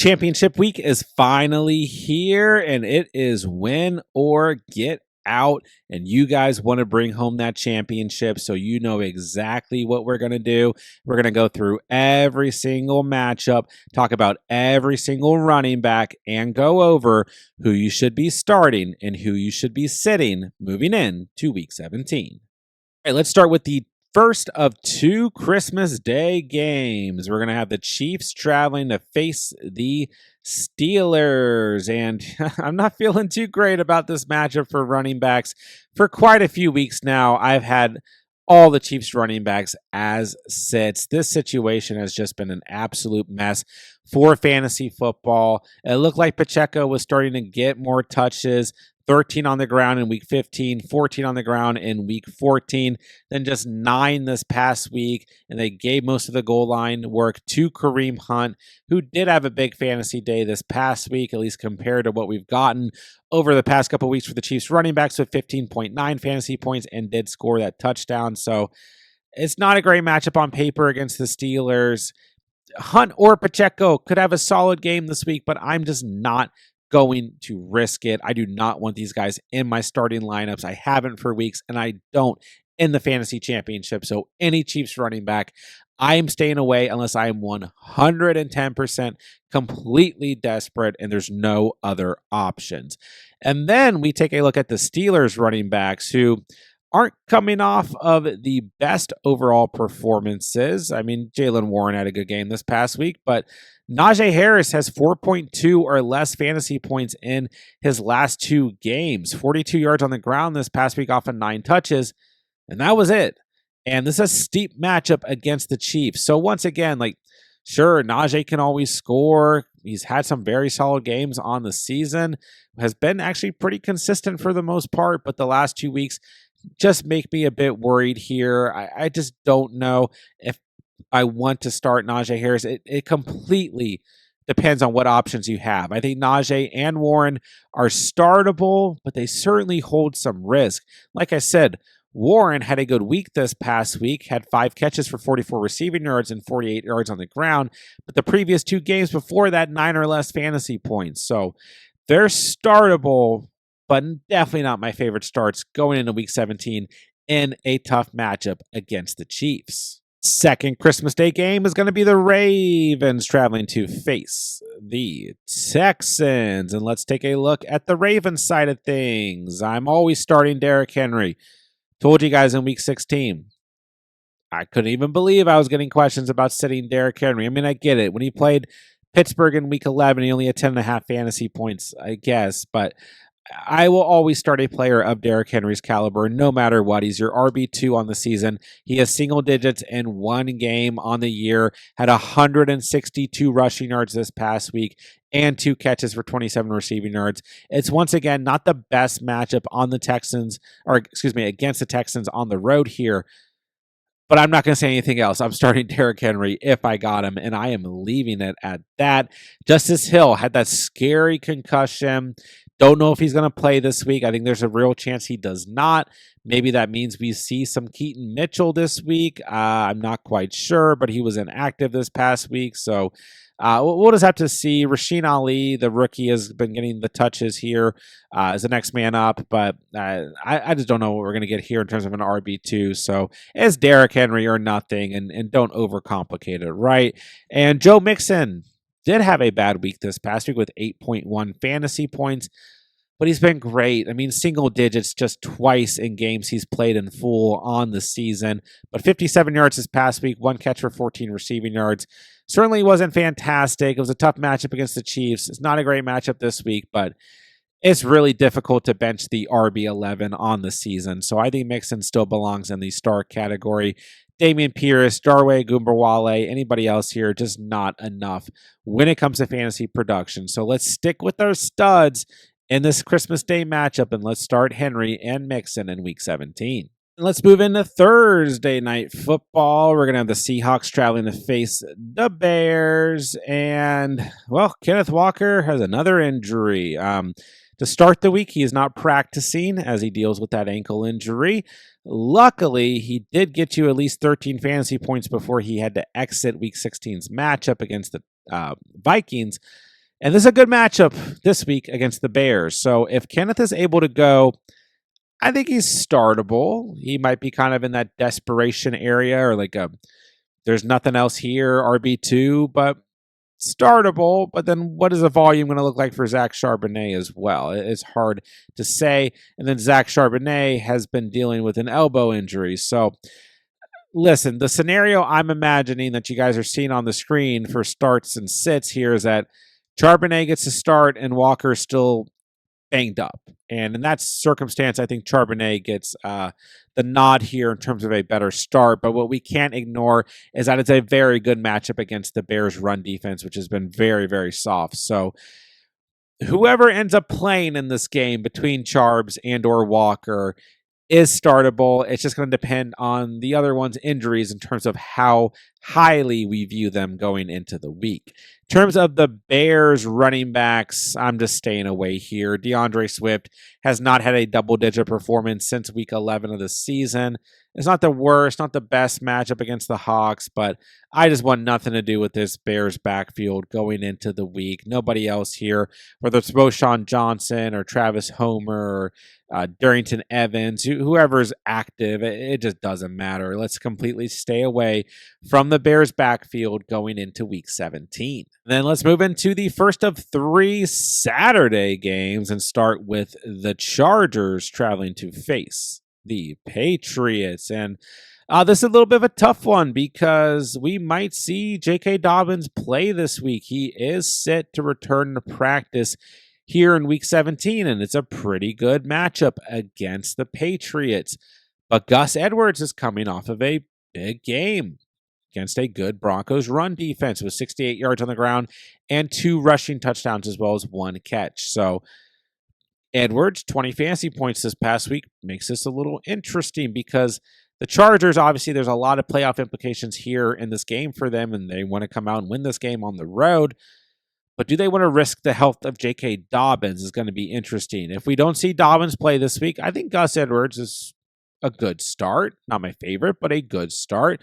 Championship week is finally here, and it is win or get out. And you guys want to bring home that championship, so you know exactly what we're going to do. We're going to go through every single matchup, talk about every single running back, and go over who you should be starting and who you should be sitting moving in to week 17. All right, let's start with the first of two Christmas Day games. We're going to have the Chiefs traveling to face the Steelers. And I'm not feeling too great about this matchup for running backs. For quite a few weeks now, I've had all the Chiefs running backs as sits. This situation has just been an absolute mess for fantasy football. It looked like Pacheco was starting to get more touches. 13 on the ground in week 15, 14 on the ground in week 14, then just 9 this past week. And they gave most of the goal line work to Kareem Hunt, who did have a big fantasy day this past week, at least compared to what we've gotten over the past couple of weeks for the Chiefs running backs with 15.9 fantasy points and did score that touchdown. So it's not a great matchup on paper against the Steelers. Hunt or Pacheco could have a solid game this week, but I'm just not going to risk it. I do not want these guys in my starting lineups. I haven't for weeks, and I don't in the fantasy championship. So any Chiefs running back, I am staying away unless I am 110% completely desperate and there's no other options. And then we take a look at the Steelers running backs who aren't coming off of the best overall performances. I mean, Jaylen Warren had a good game this past week, but Najee Harris has 4.2 or less fantasy points in his last 2 games. 42 yards on the ground this past week off of 9 touches, and that was it. And this is a steep matchup against the Chiefs. So once again, sure, Najee can always score. He's had some very solid games on the season. Has been actually pretty consistent for the most part, but the last 2 weeks just make me a bit worried here. I just don't know if I want to start Najee Harris. It completely depends on what options you have. I think Najee and Warren are startable, but they certainly hold some risk. Like I said, Warren had a good week this past week, had 5 catches for 44 receiving yards and 48 yards on the ground, but the previous 2 games before that, 9 or less fantasy points. So they're startable, but definitely not my favorite starts going into week 17 in a tough matchup against the Chiefs. Second Christmas Day game is going to be the Ravens traveling to face the Texans. And let's take a look at the Ravens side of things. I'm always starting Derrick Henry. Told you guys in week 16. I couldn't even believe I was getting questions about sitting Derrick Henry. I mean, I get it. When he played Pittsburgh in week 11, he only had 10.5 fantasy points, I guess. But I will always start a player of Derrick Henry's caliber, no matter what. He's your RB2 on the season. He has single digits in 1 game on the year, had 162 rushing yards this past week, and 2 catches for 27 receiving yards. It's once again not the best matchup on the Texans, against the Texans on the road here. But I'm not going to say anything else. I'm starting Derrick Henry if I got him, and I am leaving it at that. Justice Hill had that scary concussion. Don't know if he's going to play this week. I think there's a real chance he does not. Maybe that means we see some Keaton Mitchell this week. I'm not quite sure, but he was inactive this past week. So we'll just have to see. Rasheen Ali, the rookie, has been getting the touches here as the next man up. But I just don't know what we're going to get here in terms of an RB2. So it's Derrick Henry or nothing, and don't overcomplicate it, right? And Joe Mixon did have a bad week this past week with 8.1 fantasy points, but he's been great. I mean, single digits just twice in games he's played in full on the season, but 57 yards this past week, 1 catch for 14 receiving yards. Certainly wasn't fantastic. It was a tough matchup against the Chiefs. It's not a great matchup this week, but it's really difficult to bench the RB11 on the season. So I think Mixon still belongs in the star category. Damian Pierce, Darway Gumbawale, anybody else here, just not enough when it comes to fantasy production. So let's stick with our studs in this Christmas Day matchup, and let's start Henry and Mixon in week 17. Let's move into Thursday night football. We're going to have the Seahawks traveling to face the Bears. And, well, Kenneth Walker has another injury. To start the week, he is not practicing as he deals with that ankle injury. Luckily, he did get you at least 13 fantasy points before he had to exit Week 16's matchup against the Vikings. And this is a good matchup this week against the Bears. So if Kenneth is able to go, I think he's startable. He might be kind of in that desperation area or like there's nothing else here, RB2, but startable. But then what is the volume going to look like for Zach Charbonnet as well? It's hard to say. And then Zach Charbonnet has been dealing with an elbow injury. So listen, the scenario I'm imagining that you guys are seeing on the screen for starts and sits here is that Charbonnet gets to start and Walker's still banged up. And in that circumstance, I think Charbonnet gets the nod here in terms of a better start. But what we can't ignore is that it's a very good matchup against the Bears' run defense, which has been very, very soft. So whoever ends up playing in this game between Charbs and or Walker is startable. It's just going to depend on the other one's injuries in terms of how highly we view them going into the week. In terms of the Bears running backs, I'm just staying away here. DeAndre Swift has not had a double-digit performance since week 11 of the season. It's not the worst, not the best matchup against the Hawks, but I just want nothing to do with this Bears backfield going into the week. Nobody else here, whether it's Roshan Johnson or Travis Homer or Darrington Evans, whoever's active, it just doesn't matter. Let's completely stay away from the Bears backfield going into week 17. Then let's move into the first of 3 Saturday games and start with the Chargers traveling to face the Patriots. And this is a little bit of a tough one because we might see J.K. Dobbins play this week. He is set to return to practice here in week 17, and it's a pretty good matchup against the Patriots. But Gus Edwards is coming off of a big game against a good Broncos run defense with 68 yards on the ground and 2 rushing touchdowns as well as 1 catch. So Edwards, 20 fantasy points this past week, makes this a little interesting because the Chargers, obviously, there's a lot of playoff implications here in this game for them, and they want to come out and win this game on the road. But do they want to risk the health of J.K. Dobbins is going to be interesting. If we don't see Dobbins play this week, I think Gus Edwards is a good start. Not my favorite, but a good start.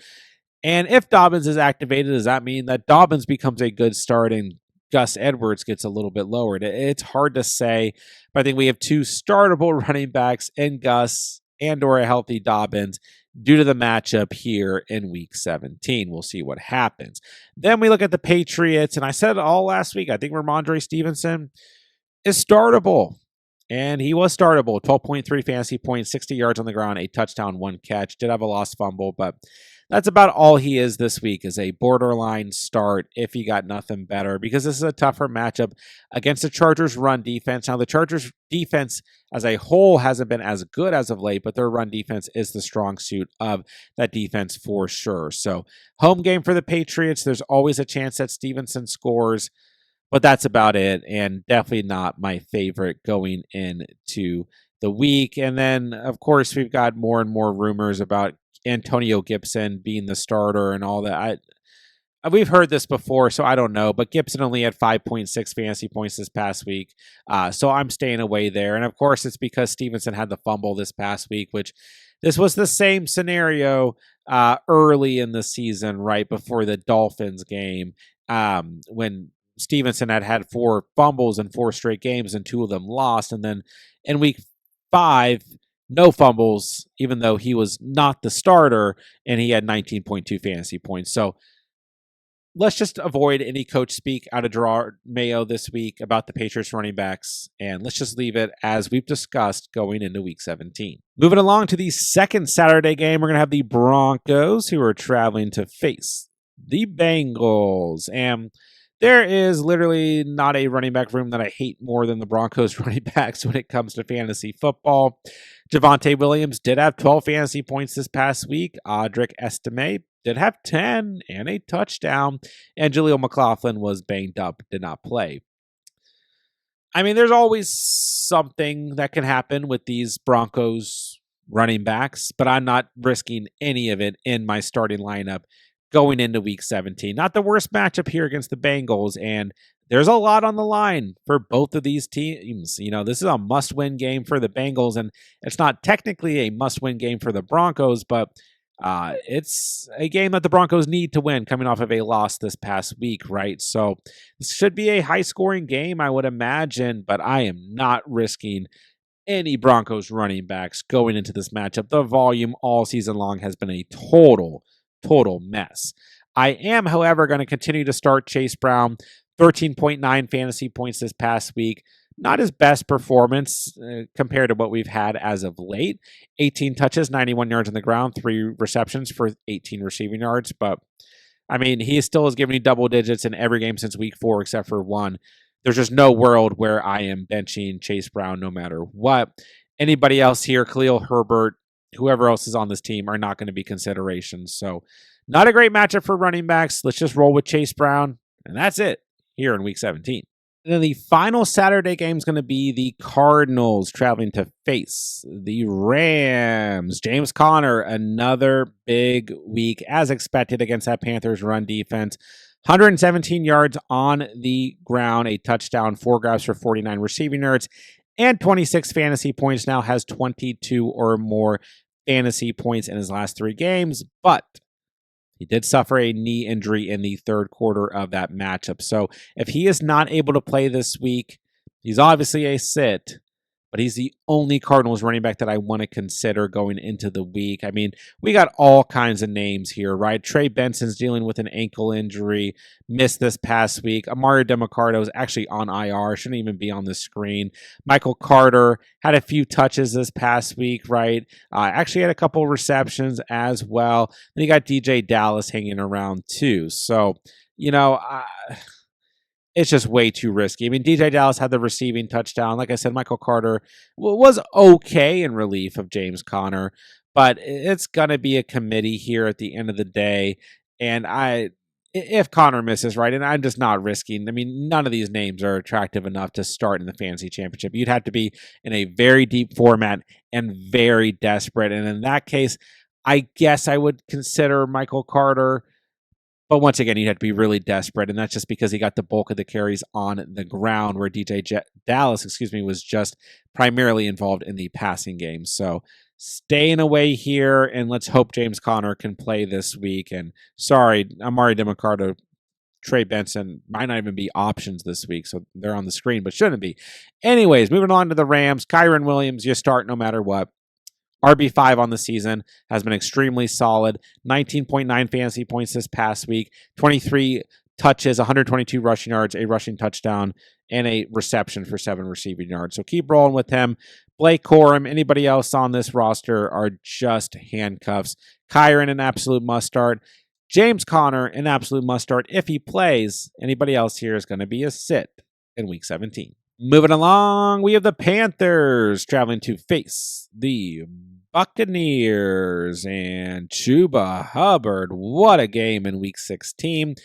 And if Dobbins is activated, does that mean that Dobbins becomes a good start and Gus Edwards gets a little bit lowered? It's hard to say, but I think we have 2 startable running backs in Gus and or a healthy Dobbins due to the matchup here in week 17. We'll see what happens. Then we look at the Patriots, and I said it all last week, I think Ramondre Stevenson is startable. And he was startable. 12.3 fantasy points, 60 yards on the ground, a touchdown, 1 catch. Did have a lost fumble, but that's about all he is this week, is a borderline start if he got nothing better, because this is a tougher matchup against the Chargers' run defense. Now, the Chargers' defense as a whole hasn't been as good as of late, but their run defense is the strong suit of that defense for sure. So, home game for the Patriots. There's always a chance that Stevenson scores, but that's about it, and definitely not my favorite going into the week. And then, of course, we've got more and more rumors about Antonio Gibson being the starter and all that. We've heard this before, so I don't know. But Gibson only had 5.6 fantasy points this past week, so I'm staying away there. And, of course, it's because Stevenson had the fumble this past week, which this was the same scenario early in the season, right before the Dolphins game, when Stevenson had 4 fumbles in 4 straight games and 2 of them lost. And then in week 5, no fumbles, even though he was not the starter, and he had 19.2 fantasy points. So let's just avoid any coach speak out of Gerard Mayo this week about the Patriots running backs, and let's just leave it as we've discussed going into week 17. Moving along to the second Saturday game, we're going to have the Broncos, who are traveling to face the Bengals. And there is literally not a running back room that I hate more than the Broncos running backs when it comes to fantasy football. Javonte Williams did have 12 fantasy points this past week. Audric Estime did have 10 and a touchdown. And Jaleel McLaughlin was banged up, did not play. I mean, there's always something that can happen with these Broncos running backs, but I'm not risking any of it in my starting lineup going into week 17. Not the worst matchup here against the Bengals, and there's a lot on the line for both of these teams. You know, this is a must-win game for the Bengals, and it's not technically a must-win game for the Broncos, but It's a game that the Broncos need to win coming off of a loss this past week, right? So this should be a high scoring game, I would imagine, but I am not risking any Broncos running backs going into this matchup. The volume all season long has been a total mess. I am, however, going to continue to start Chase Brown, 13.9 fantasy points this past week. Not his best performance compared to what we've had as of late. 18 touches, 91 yards on the ground, 3 receptions for 18 receiving yards. But, I mean, he still has given you double digits in every game since week 4 except for one. There's just no world where I am benching Chase Brown no matter what. Anybody else here, Khalil Herbert, whoever else is on this team, are not going to be considerations. So, not a great matchup for running backs. Let's just roll with Chase Brown, and that's it here in Week 17. And then the final Saturday game is going to be the Cardinals traveling to face the Rams. James Conner, another big week, as expected, against that Panthers run defense. 117 yards on the ground, a touchdown, 4 grabs for 49 receiving yards, and 26 fantasy points. Now has 22 or more fantasy points in his last 3 games, but he did suffer a knee injury in the third quarter of that matchup. So if he is not able to play this week, he's obviously a sit, but he's the only Cardinals running back that I want to consider going into the week. I mean, we got all kinds of names here, right? Trey Benson's dealing with an ankle injury, missed this past week. Amari DeMarcado is actually on IR, shouldn't even be on the screen. Michael Carter had a few touches this past week, right? Actually had a couple receptions as well. Then you got DJ Dallas hanging around too. So, you know, it's just way too risky. I mean, DJ Dallas had the receiving touchdown. Like I said, Michael Carter was okay in relief of James Conner, but it's going to be a committee here at the end of the day. And if Conner misses, right, and I'm just not risking. I mean, none of these names are attractive enough to start in the fantasy championship. You'd have to be in a very deep format and very desperate. And in that case, I guess I would consider Michael Carter. But once again, you'd have to be really desperate, and that's just because he got the bulk of the carries on the ground, where Dallas, was just primarily involved in the passing game. So staying away here, and let's hope James Conner can play this week. And sorry, Amari DeMarcado, Trey Benson might not even be options this week, so they're on the screen, but shouldn't be. Anyways, moving on to the Rams. Kyren Williams, you start no matter what. RB5 on the season, has been extremely solid. 19.9 fantasy points this past week, 23 touches, 122 rushing yards, a rushing touchdown, and a reception for 7 receiving yards. So keep rolling with him. Blake Corum, anybody else on this roster are just handcuffs. Kyren, an absolute must start. James Conner, an absolute must start. If he plays, anybody else here is going to be a sit in Week 17. Moving along, we have the Panthers traveling to face the Buccaneers, and Chuba Hubbard. What a game in Week 16.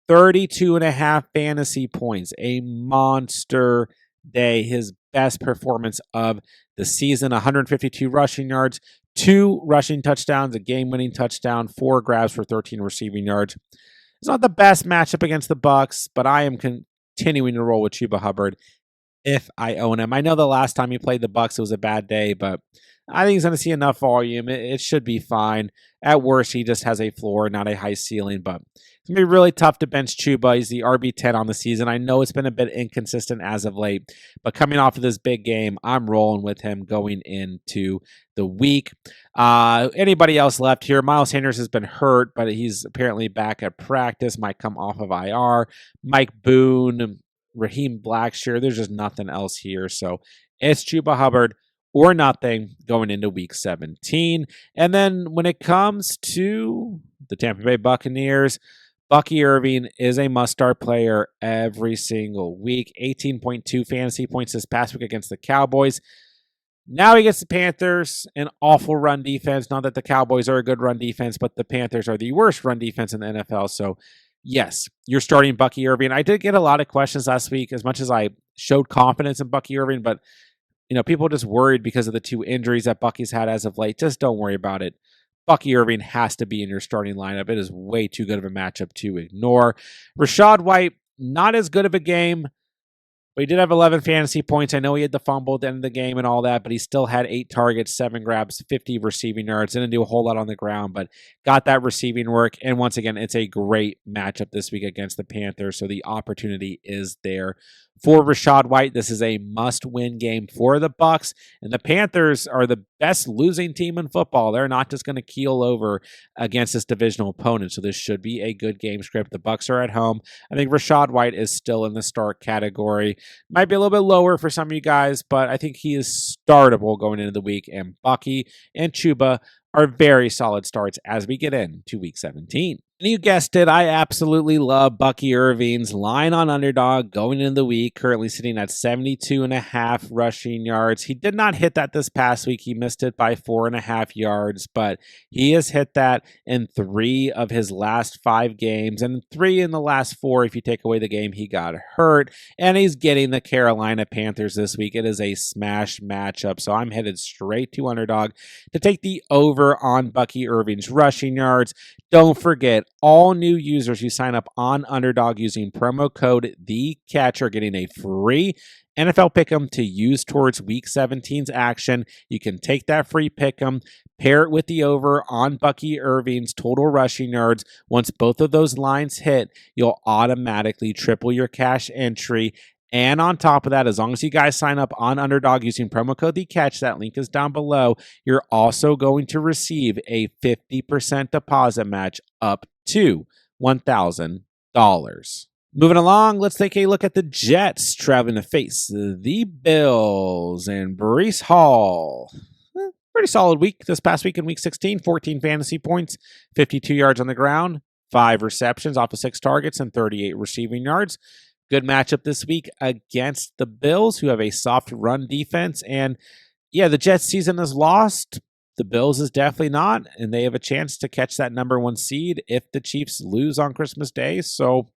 32.5 fantasy points. A monster day. His best performance of the season. 152 rushing yards, 2 rushing touchdowns, a game-winning touchdown, 4 grabs for 13 receiving yards. It's not the best matchup against the Bucs, but I am continuing to roll with Chuba Hubbard if I own him. I know the last time he played the Bucs, it was a bad day, but I think he's going to see enough volume. It should be fine. At worst, he just has a floor, not a high ceiling, but it's going to be really tough to bench Chuba. He's the RB10 on the season. I know it's been a bit inconsistent as of late, but coming off of this big game, I'm rolling with him going into the week. Anybody else left here? Miles Sanders has been hurt, but he's apparently back at practice, might come off of IR. Mike Boone, Raheem Blackshear, there's just nothing else here. So it's Chuba Hubbard or nothing going into Week 17. And then when it comes to the Tampa Bay Buccaneers, Bucky Irving is a must-start player every single week. 18.2 fantasy points this past week against the Cowboys. Now he gets the Panthers, an awful run defense. Not that the Cowboys are a good run defense, but the Panthers are the worst run defense in the NFL. So yes, you're starting Bucky Irving. I did get a lot of questions last week, as much as I showed confidence in Bucky Irving, but people just worried because of the 2 injuries that Bucky's had as of late. Just don't worry about it. Bucky Irving has to be in your starting lineup. It is way too good of a matchup to ignore. Rachaad White, not as good of a game, But he did have 11 fantasy points. I know he had the fumble at the end of the game and all that, but he still had 8 targets, 7 grabs, 50 receiving yards. Didn't do a whole lot on the ground, but got that receiving work. And once again, it's a great matchup this week against the Panthers, so the opportunity is there. For Rachaad White, this is a must-win game for the Bucs, and the Panthers are the best losing team in football. They're not just going to keel over against this divisional opponent, so this should be a good game script. The Bucs are at home. I think Rachaad White is still in the start category. Might be a little bit lower for some of you guys, but I think he is startable going into the week, and Bucky and Chuba are very solid starts as we get into Week 17. And you guessed it, I absolutely love Bucky Irving's line on Underdog going into the week, currently sitting at 72.5 rushing yards. He did not hit that this past week. He missed it by 4.5 yards, but he has hit that in 3 of his last 5 games, and 3 in the last 4 if you take away the game he got hurt. And he's getting the Carolina Panthers this week. It is a smash matchup, so I'm headed straight to Underdog to take the over on Bucky Irving's rushing yards. Don't forget, all new users who sign up on Underdog using promo code THECATCH are getting a free NFL Pick'em to use towards Week 17's action. You can take that free Pick'em, pair it with the over on Bucky Irving's total rushing yards. Once both of those lines hit, you'll automatically triple your cash entry. And on top of that, as long as you guys sign up on Underdog using promo code THECATCH, that link is down below, you're also going to receive a 50% deposit match up to $1,000. Moving along, let's take a look at the Jets traveling to face the Bills and Breece Hall. Pretty solid week this past week in Week 16, 14 fantasy points, 52 yards on the ground, 5 receptions off of 6 targets, and 38 receiving yards. Good matchup this week against the Bills, who have a soft run defense. And yeah, the Jets season is lost. The Bills is definitely not. And they have a chance to catch that number 1 seed if the Chiefs lose on Christmas Day. So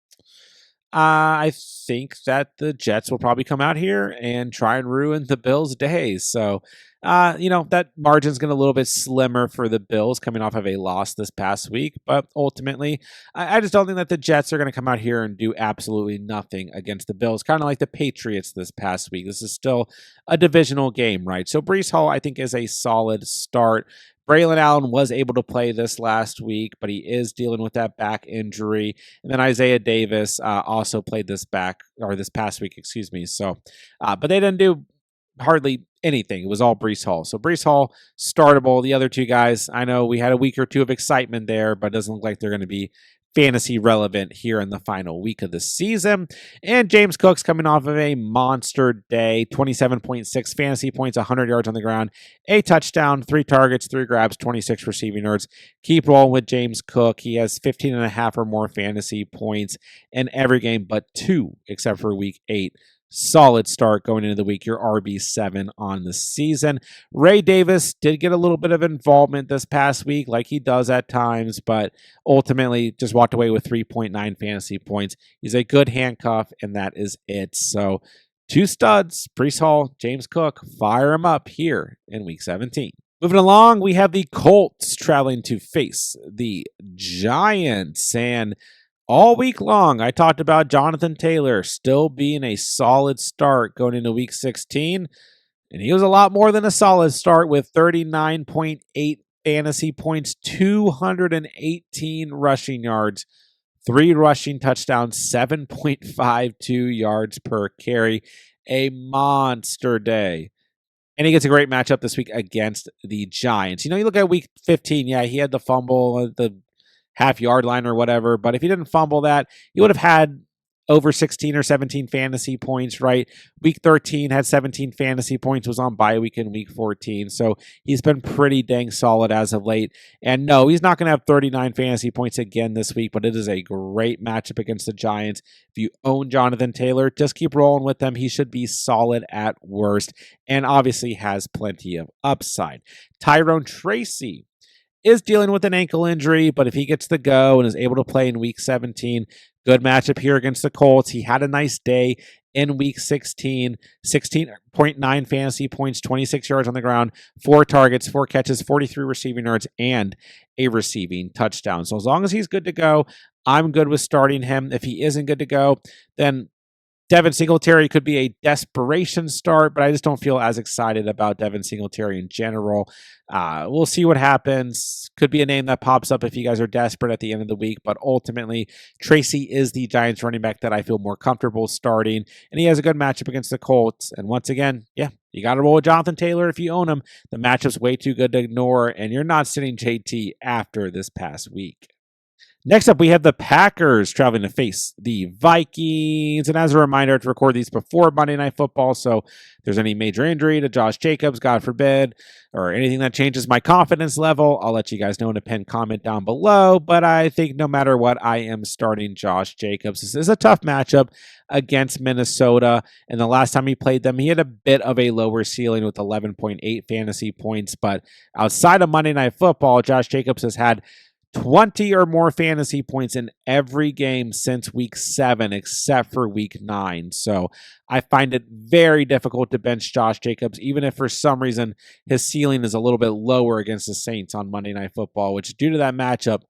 I think that the Jets will probably come out here and try and ruin the Bills' days. So, that margin's going to be a little bit slimmer for the Bills coming off of a loss this past week. But ultimately, I just don't think that the Jets are going to come out here and do absolutely nothing against the Bills, kind of like the Patriots this past week. This is still a divisional game, right? So Breece Hall, I think, is a solid start. Braylon Allen was able to play this last week, but he is dealing with that back injury. And then Isaiah Davis also played this past week, excuse me. So, but they didn't do hardly anything. It was all Breece Hall. So Breece Hall, startable. The other 2 guys, I know we had a week or 2 of excitement there, but it doesn't look like they're going to be fantasy relevant here in the final week of the season. And James Cook's coming off of a monster day, 27.6 fantasy points, 100 yards on the ground, a touchdown, 3 targets, 3 grabs, 26 receiving yards. Keep rolling with James Cook. He has 15.5 or more fantasy points in every game but 2, except for week 8. Solid start going into the week. Your RB7 on the season. Ray Davis did get a little bit of involvement this past week, like he does at times, but ultimately just walked away with 3.9 fantasy points. He's a good handcuff, and that is it. So 2 studs, Breece Hall, James Cook, fire him up here in Week 17. Moving along, we have the Colts traveling to face the Giants, and all week long, I talked about Jonathan Taylor still being a solid start going into Week 16, and he was a lot more than a solid start with 39.8 fantasy points, 218 rushing yards, 3 rushing touchdowns, 7.52 yards per carry, a monster day. And he gets a great matchup this week against the Giants. You look at Week 15, yeah, he had the fumble, the half-yard line or whatever, but if he didn't fumble that, he would have had over 16 or 17 fantasy points, right? Week 13 had 17 fantasy points, was on bye week in Week 14, so he's been pretty dang solid as of late. And no, he's not going to have 39 fantasy points again this week, but it is a great matchup against the Giants. If you own Jonathan Taylor, just keep rolling with him. He should be solid at worst, and obviously has plenty of upside. Tyrone Tracy is dealing with an ankle injury, but if he gets the go and is able to play in Week 17, good matchup here against the Colts. He had a nice day in Week 16, 16.9 fantasy points, 26 yards on the ground, 4 targets, 4 catches, 43 receiving yards, and a receiving touchdown. So as long as he's good to go, I'm good with starting him. If he isn't good to go, then Devin Singletary could be a desperation start, but I just don't feel as excited about Devin Singletary in general. We'll see what happens. Could be a name that pops up if you guys are desperate at the end of the week, but ultimately, Tracy is the Giants running back that I feel more comfortable starting, and he has a good matchup against the Colts. And once again, yeah, you got to roll with Jonathan Taylor if you own him. The matchup's way too good to ignore, and you're not sitting JT after this past week. Next up, we have the Packers traveling to face the Vikings. And as a reminder, to record these before Monday Night Football, so if there's any major injury to Josh Jacobs, God forbid, or anything that changes my confidence level, I'll let you guys know in a pinned comment down below. But I think no matter what, I am starting Josh Jacobs. This is a tough matchup against Minnesota. And the last time he played them, he had a bit of a lower ceiling with 11.8 fantasy points. But outside of Monday Night Football, Josh Jacobs has had 20 or more fantasy points in every game since week 7, except for week 9. So I find it very difficult to bench Josh Jacobs, even if for some reason his ceiling is a little bit lower against the Saints on Monday Night Football, which due to that matchup,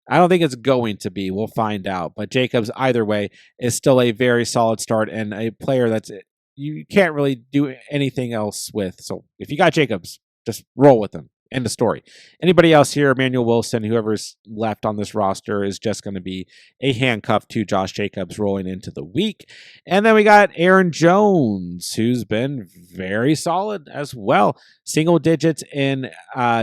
I don't think it's going to be. We'll find out. But Jacobs, either way, is still a very solid start and a player that's you can't really do anything else with. So if you got Jacobs, just roll with him. End of story. Anybody else here, Emmanuel Wilson, whoever's left on this roster, is just going to be a handcuff to Josh Jacobs rolling into the week. And then we got Aaron Jones, who's been very solid as well. Single digits in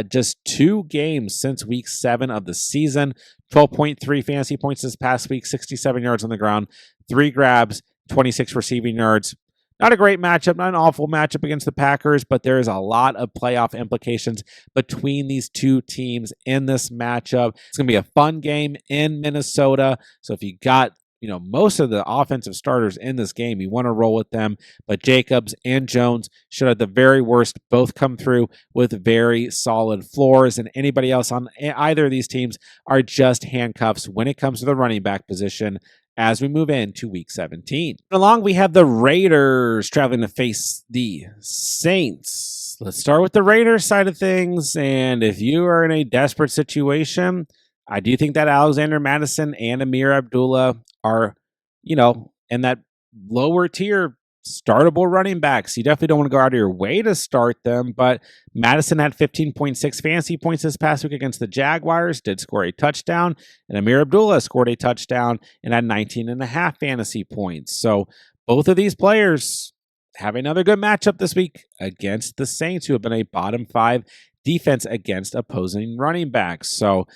just 2 games since week 7 of the season. 12.3 fantasy points this past week, 67 yards on the ground, 3 grabs, 26 receiving yards. Not a great matchup, not an awful matchup against the Packers, but there is a lot of playoff implications between these two teams in this matchup. It's going to be a fun game in Minnesota. So if you got, most of the offensive starters in this game, you want to roll with them. But Jacobs and Jones should, at the very worst, both come through with very solid floors. And anybody else on either of these teams are just handcuffs when it comes to the running back position as we move into week 17. Along, we have the Raiders traveling to face the Saints. Let's start with the Raiders side of things. And if you are in a desperate situation, I do think that Alexander Mattison and Amir Abdullah are, in that lower tier startable running backs. You definitely don't want to go out of your way to start them, but Madison had 15.6 fantasy points this past week against the Jaguars, did score a touchdown, and Amir Abdullah scored a touchdown and had 19.5 fantasy points. So both of these players have another good matchup this week against the Saints, who have been a bottom 5 defense against opposing running backs. So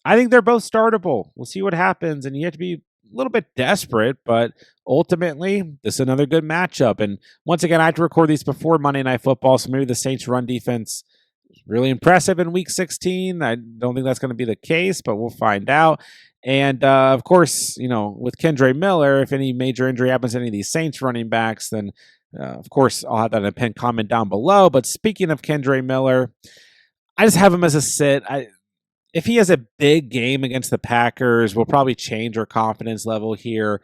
I think they're both startable. We'll see what happens, and you have to be a little bit desperate, but ultimately, this is another good matchup. And once again, I have to record these before Monday Night Football, so maybe the Saints' run defense is really impressive in Week 16. I don't think that's going to be the case, but we'll find out. And, of course, with Kendre Miller, if any major injury happens to any of these Saints running backs, then, of course, I'll have that in a pinned comment down below. But speaking of Kendre Miller, I just have him as a sit. If he has a big game against the Packers, we'll probably change our confidence level here.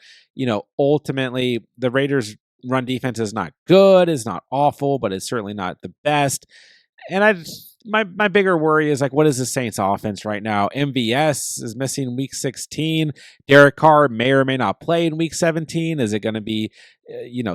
Ultimately, the Raiders' run defense is not good, it's not awful, but it's certainly not the best. And my bigger worry is, what is the Saints' offense right now? MVS is missing Week 16. Derek Carr may or may not play in Week 17. Is it going to be,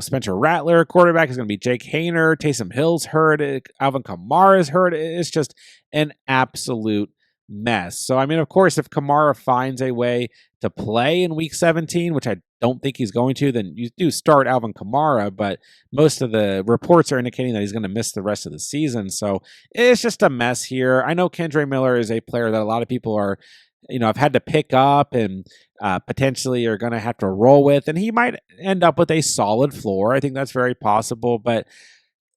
Spencer Rattler, quarterback? Is it going to be Jake Hayner? Taysom Hill's hurt. Alvin Kamara is hurt. It's just an absolute mess. So, of course, if Kamara finds a way to play in Week 17, which I don't think he's going to, then you do start Alvin Kamara, but most of the reports are indicating that he's going to miss the rest of the season. So it's just a mess here. I know Kendre Miller is a player that a lot of people are, have had to pick up and potentially are going to have to roll with, and he might end up with a solid floor. I think that's very possible, but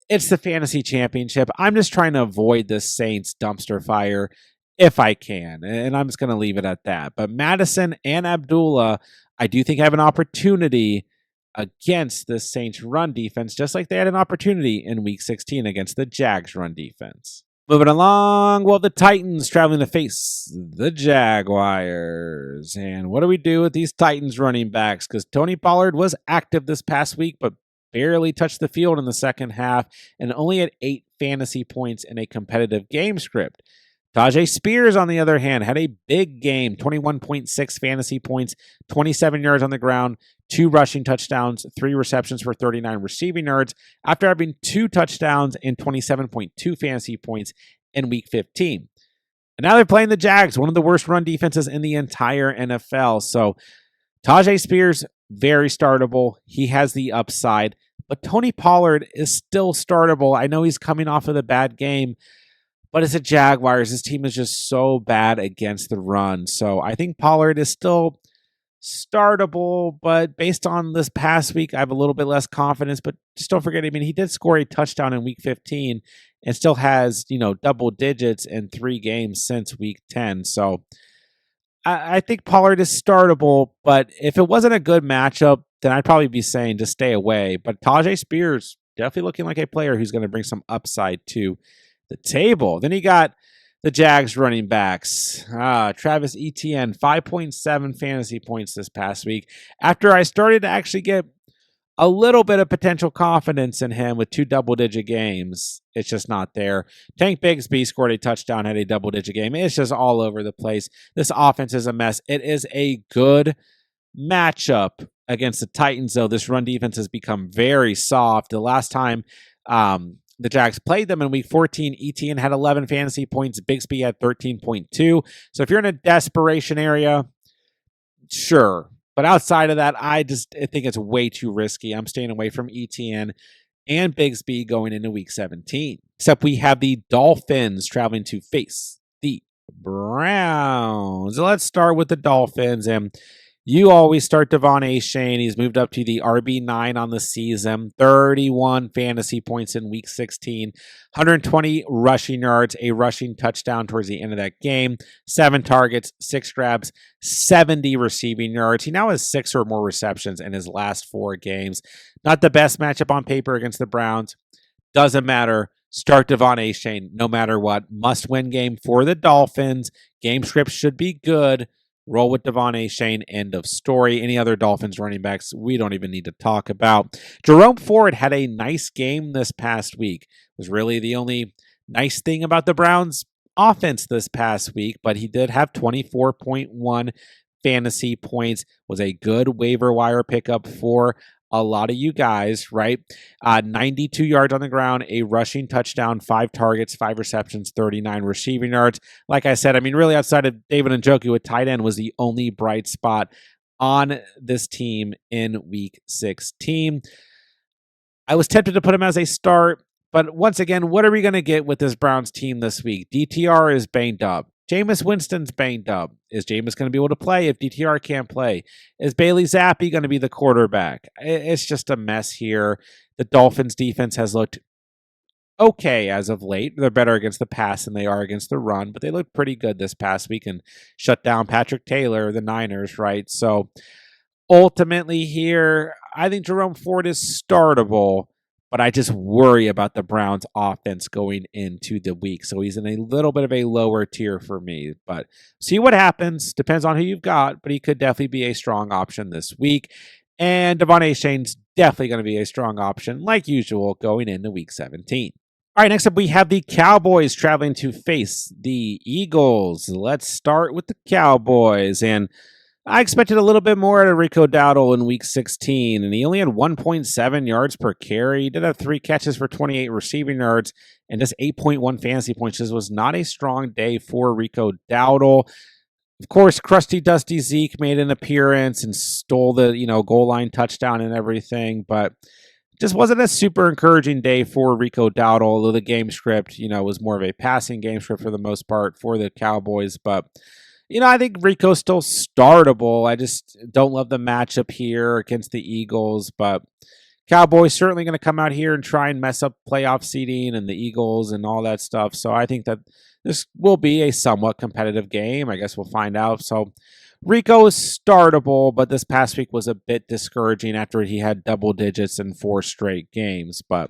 it's the fantasy championship. I'm just trying to avoid the Saints dumpster fire if I can, and I'm just going to leave it at that. But Madison and Abdullah, I do think have an opportunity against the Saints run defense, just like they had an opportunity in Week 16 against the Jags run defense. Moving along, the Titans traveling to face the Jaguars. And what do we do with these Titans running backs? Because Tony Pollard was active this past week, but barely touched the field in the second half and only had 8 fantasy points in a competitive game script. Tajay Spears, on the other hand, had a big game, 21.6 fantasy points, 27 yards on the ground, 2 rushing touchdowns, 3 receptions for 39 receiving yards after having 2 touchdowns and 27.2 fantasy points in week 15. And now they're playing the Jags, one of the worst run defenses in the entire NFL. So Tajay Spears, very startable. He has the upside. But Tony Pollard is still startable. I know he's coming off of the bad game, but it's the Jaguars. This team is just so bad against the run. So I think Pollard is still startable, but based on this past week, I have a little bit less confidence. But just don't forget, I mean, he did score a touchdown in week 15 and still has, double digits in 3 games since week 10. So I think Pollard is startable, but if it wasn't a good matchup, then I'd probably be saying just stay away. But Tajay Spears, definitely looking like a player who's going to bring some upside to the table. Then you got the Jags running backs. Travis Etienne, 5.7 fantasy points this past week. After I started to actually get a little bit of potential confidence in him with 2 double-digit games, it's just not there. Tank Bigsby scored a touchdown, had a double-digit game. It's just all over the place. This offense is a mess. It is a good matchup against the Titans, though. This run defense has become very soft. The last time the Jags played them in week 14, Etienne had 11 fantasy points. Bigsby had 13.2. So if you're in a desperation area, sure. But outside of that, I think it's way too risky. I'm staying away from Etienne and Bigsby going into week 17. Except we have the Dolphins traveling to face the Browns. Let's start with the Dolphins. And you always start Devon Achane. He's moved up to the RB9 on the season. 31 fantasy points in week 16. 120 rushing yards, a rushing touchdown towards the end of that game. 7 targets, 6 grabs, 70 receiving yards. He now has 6 or more receptions in his last 4 games. Not the best matchup on paper against the Browns. Doesn't matter. Start Devon Achane no matter what. Must-win game for the Dolphins. Game script should be good. Roll with Devon Achane, end of story. Any other Dolphins running backs, we don't even need to talk about. Jerome Ford had a nice game this past week. Was really the only nice thing about the Browns' offense this past week, but he did have 24.1 fantasy points. Was a good waiver wire pickup for a lot of you guys, right? 92 yards on the ground, a rushing touchdown, 5 targets, 5 receptions, 39 receiving yards. Like I said, I mean, really outside of David Njoku, a tight end was the only bright spot on this team in week 16. I was tempted to put him as a start, but once again, what are we going to get with this Browns team this week? DTR is banged up. Jameis Winston's banged up. Is Jameis going to be able to play if DTR can't play? Is Bailey Zappi going to be the quarterback? It's just a mess here. The Dolphins defense has looked okay as of late. They're better against the pass than they are against the run, but they looked pretty good this past week and shut down Patrick Taylor, the Niners, right? So ultimately here, I think Jerome Ford is startable, but I just worry about the Browns offense going into the week. So he's in a little bit of a lower tier for me, but see what happens. Depends on who you've got, but he could definitely be a strong option this week. And Devon Achane's definitely going to be a strong option, like usual, going into week 17. All right, next up we have the Cowboys traveling to face the Eagles. Let's start with the Cowboys. And I expected a little bit more out of Rico Dowdle in week 16, and he only had 1.7 yards per carry. He did have 3 catches for 28 receiving yards and just 8.1 fantasy points. This was not a strong day for Rico Dowdle. Of course, Crusty Dusty Zeke made an appearance and stole the goal line touchdown and everything, but just wasn't a super encouraging day for Rico Dowdle, although the game script, was more of a passing game script for the most part for the Cowboys, but I think Rico's still startable. I just don't love the matchup here against the Eagles, but Cowboys certainly going to come out here and try and mess up playoff seeding and the Eagles and all that stuff. So I think that this will be a somewhat competitive game. I guess we'll find out. So Rico is startable, but this past week was a bit discouraging after he had double digits in 4 straight games, but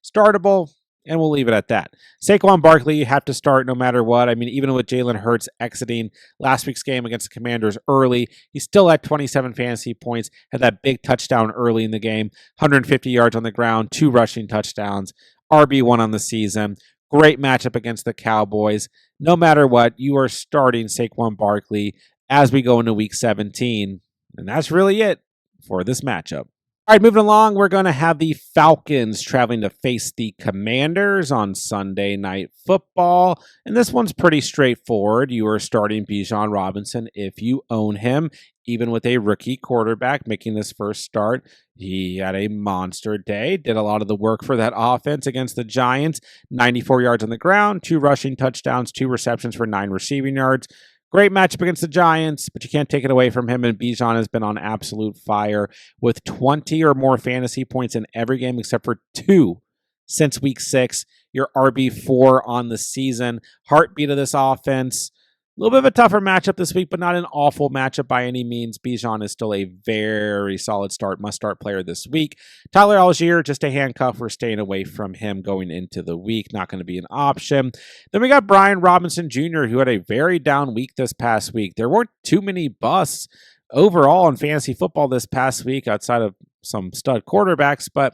startable. And we'll leave it at that. Saquon Barkley, you have to start no matter what. I mean, even with Jalen Hurts exiting last week's game against the Commanders early, he still had 27 fantasy points, had that big touchdown early in the game, 150 yards on the ground, 2 rushing touchdowns, RB1 on the season. Great matchup against the Cowboys. No matter what, you are starting Saquon Barkley as we go into week 17. And that's really it. for this matchup. All right, moving along, we're going to have the Falcons traveling to face the Commanders on Sunday Night Football. And this one's pretty straightforward. You are starting Bijan Robinson if you own him, even with a rookie quarterback making his first start. He had a monster day, did a lot of the work for that offense against the Giants. 94 yards on the ground, 2 rushing touchdowns, 2 receptions for 9 receiving yards. Great matchup against the Giants, but you can't take it away from him. And Bijan has been on absolute fire with 20 or more fantasy points in every game except for 2 since week 6. Your RB4 on the season. Heartbeat of this offense. A little bit of a tougher matchup this week, but not an awful matchup by any means. Bijan is still a very solid start, must-start player this week. Tyler Algier, just a handcuff. We're staying away from him going into the week. Not going to be an option. Then we got Brian Robinson Jr., who had a very down week this past week. There weren't too many busts overall in fantasy football this past week outside of some stud quarterbacks, but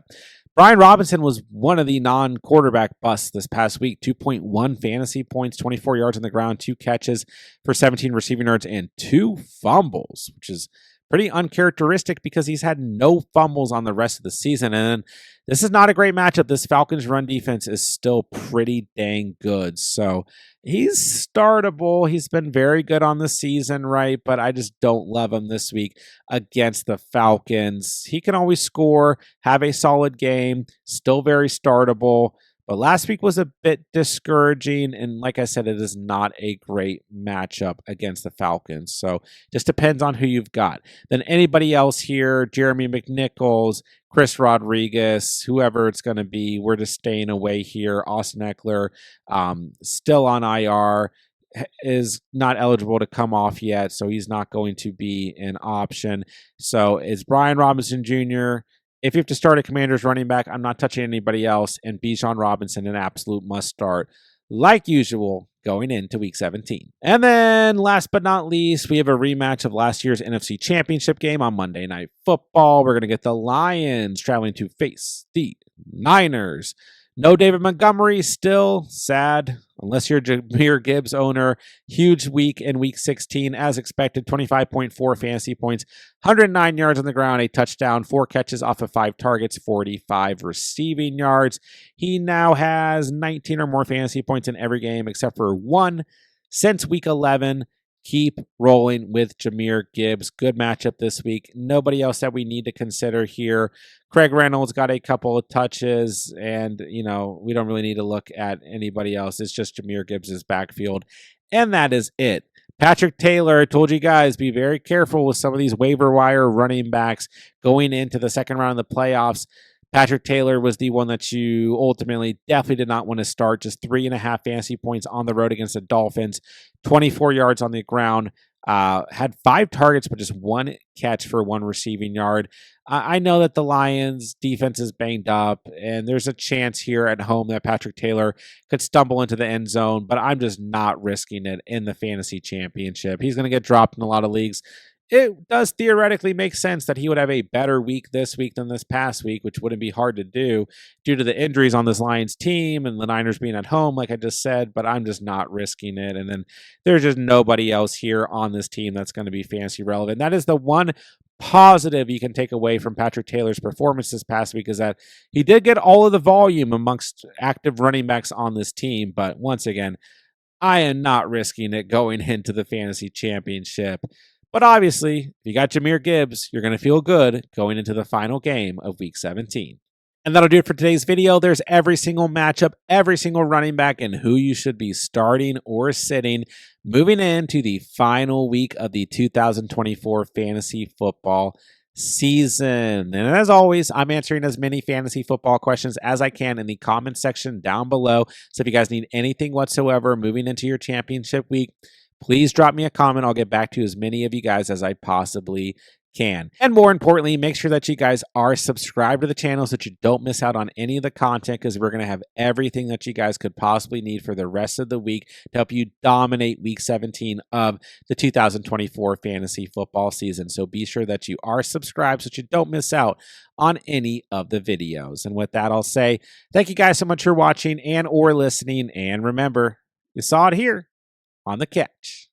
Brian Robinson was one of the non-quarterback busts this past week. 2.1 fantasy points, 24 yards on the ground, 2 catches for 17 receiving yards, and 2 fumbles, which is pretty uncharacteristic because he's had no fumbles on the rest of the season. And this is not a great matchup. This Falcons run defense is still pretty dang good. So he's startable. He's been very good on the season, right? But I just don't love him this week against the Falcons. He can always score, have a solid game, still very startable. But last week was a bit discouraging, and like I said, it is not a great matchup against the Falcons. So just depends on who you've got. Then anybody else here, Jeremy McNichols, Chris Rodriguez, whoever it's going to be, we're just staying away here. Austin Eckler, still on IR, is not eligible to come off yet, so he's not going to be an option. So it's Brian Robinson Jr., if you have to start a Commanders running back, I'm not touching anybody else. And Bijan Robinson, an absolute must start, like usual, going into Week 17. And then last but not least, we have a rematch of last year's NFC Championship game on Monday Night Football. We're going to get the Lions traveling to face the Niners. No David Montgomery, still sad, unless you're a Jahmyr Gibbs owner. Huge week in Week 16, as expected, 25.4 fantasy points, 109 yards on the ground, a touchdown, 4 catches off of 5 targets, 45 receiving yards. He now has 19 or more fantasy points in every game except for 1 since Week 11. Keep rolling with Jahmyr Gibbs. Good matchup this week. Nobody else that we need to consider here. Craig Reynolds got a couple of touches, and, we don't really need to look at anybody else. It's just Jahmyr Gibbs' backfield, and that is it. Patrick Taylor, I told you guys, be very careful with some of these waiver wire running backs going into the second round of the playoffs. Patrick Taylor was the one that you ultimately definitely did not want to start. Just 3.5 fantasy points on the road against the Dolphins, 24 yards on the ground, had 5 targets, but just 1 catch for 1 receiving yard. I know that the Lions defense is banged up, and there's a chance here at home that Patrick Taylor could stumble into the end zone, but I'm just not risking it in the fantasy championship. He's going to get dropped in a lot of leagues. It does theoretically make sense that he would have a better week this week than this past week, which wouldn't be hard to do due to the injuries on this Lions team and the Niners being at home, like I just said, but I'm just not risking it. And then there's just nobody else here on this team that's going to be fantasy relevant. That is the one positive you can take away from Patrick Taylor's performance this past week, is that he did get all of the volume amongst active running backs on this team. But once again, I am not risking it going into the fantasy championship. But obviously, if you got Jahmyr Gibbs, you're going to feel good going into the final game of Week 17. And that'll do it for today's video. There's every single matchup, every single running back, and who you should be starting or sitting moving into the final week of the 2024 fantasy football season. And as always, I'm answering as many fantasy football questions as I can in the comment section down below. So if you guys need anything whatsoever moving into your championship week, please drop me a comment. I'll get back to as many of you guys as I possibly can. And more importantly, make sure that you guys are subscribed to the channel so that you don't miss out on any of the content, because we're going to have everything that you guys could possibly need for the rest of the week to help you dominate Week 17 of the 2024 fantasy football season. So be sure that you are subscribed so that you don't miss out on any of the videos. And with that, I'll say thank you guys so much for watching and or listening. And remember, you saw it here on the catch.